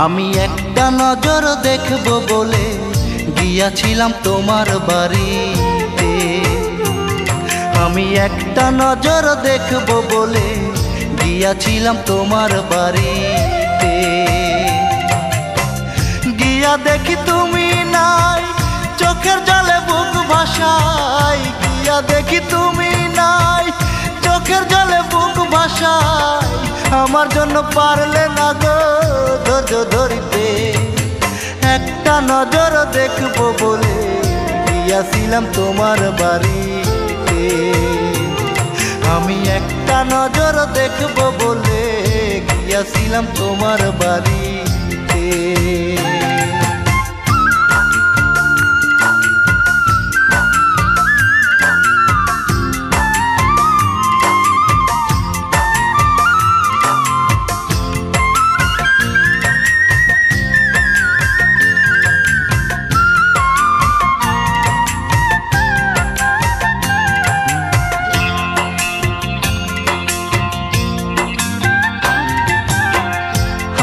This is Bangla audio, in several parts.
আমি একটা নজর দেখব বলে গিয়াছিলাম তোমার বাড়িতে। আমি একটা নজর দেখব বলে গিয়াছিলাম তোমার বাড়িতে। গিয়া দেখি তুমি নাই, চোখের জলে বুক ভাসাই। গিয়া দেখি তুমি নাই, চোখের জলে বুক ভাসাই। আমার জন্য পারলে না গো ধৈর্য ধরিতে। একটা নজর দেখব বলে গিয়াছিলাম তোমার বাড়িতে। আমি একটা নজর দেখব বলে গিয়াছিলাম তোমার বাড়িতে।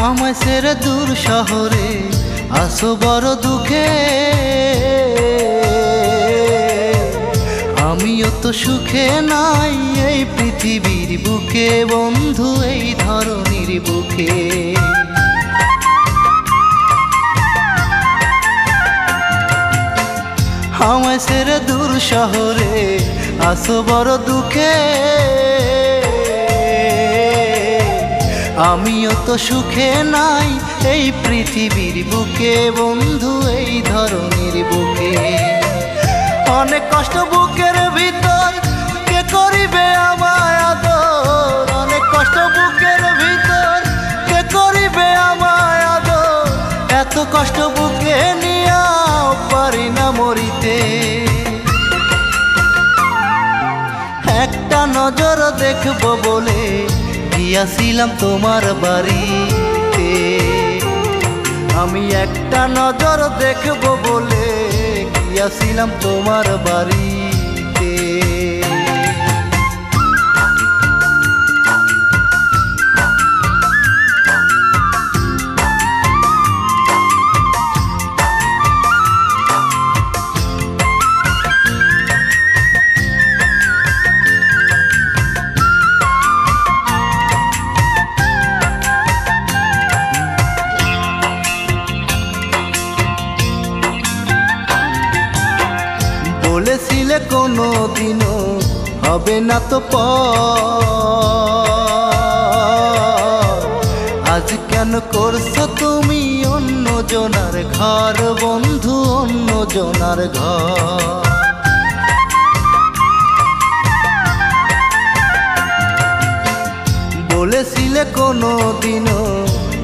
আমায় ছেড়ে দূর শহরে আসো বড় দুঃখে। আমিও তো সুখে নাই এই পৃথিবীর বুকে বন্ধু, এই ধরনীর বুকে। আমায় ছেড়ে দূর শহরে আসো বড় দুঃখে। আমিও তো সুখে নাই এই পৃথিবীর বুকে বন্ধু, এই ধরনীর বুকে। অনেক কষ্ট বুকের ভিতর, কে করিবে আমায় আদর। অনেক কষ্ট বুকের ভিতর, কে করিবে আমায় আদর। এত কষ্ট বুকে নিয়াও পারি না মরিতে। একটা নজর দেখব বলে গিয়াছিলাম তোমার বাড়িতে। আমি একটা নজর দেখব বলে গিয়াছিলাম তোমার বাড়িতে। বলেছিলে কোনো দিনও হবে না তো পর। আজ কেন করছো তুমি অন্য জনার ঘর বন্ধু, অন্য জনার ঘর। বলেছিলে কোনো দিনও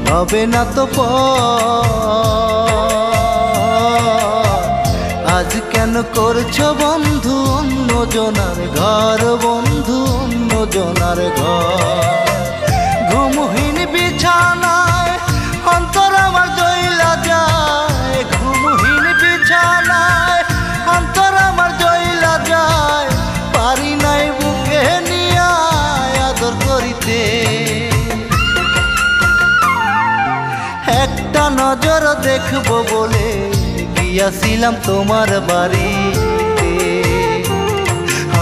হবে না তো পর। আজ কেন করছো বন্ধু অন্য জনার ঘর বন্ধু, অন্য জনার ঘর। ঘুমহীন বিছানায় অন্তর আমার জইলা যায়। ঘুমহীন বিছানায় অন্তর আমার জইলা যায়। পারি নাই বুকে নিয়া আদর করিতে। একটা নজর দেখব বলে গিয়াছিলাম তোমার বাড়িতে।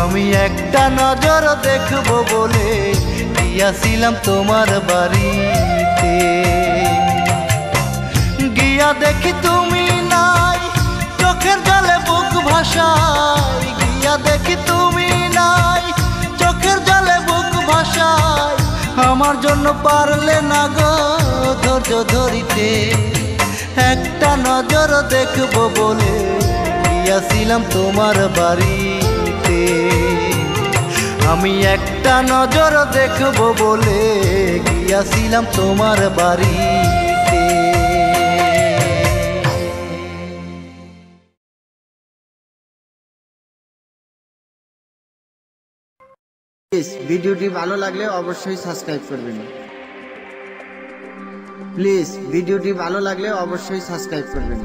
আমি একটা নজর দেখব বলে গিয়াছিলাম তোমার বাড়িতে। গিয়া দেখি তুমি নাই, চোখের জলে বুক ভাসাই। গিয়া দেখি তুমি নাই, চোখের জলে বুক ভাসাই। আমার জন্য পারলে না গো ধৈর্য ধরিতে। একটা নজর দেখব বলে গিয়াছিলাম তোমার বাড়িতে। আমি একটা নজর দেখব বলে গিয়াছিলাম তোমার বাড়িতে। ভিডিওটি ভালো লাগলে অবশ্যই সাবস্ক্রাইব করবেন। প্লিজ ভিডিওটি ভালো লাগলে অবশ্যই সাবস্ক্রাইব করবেন।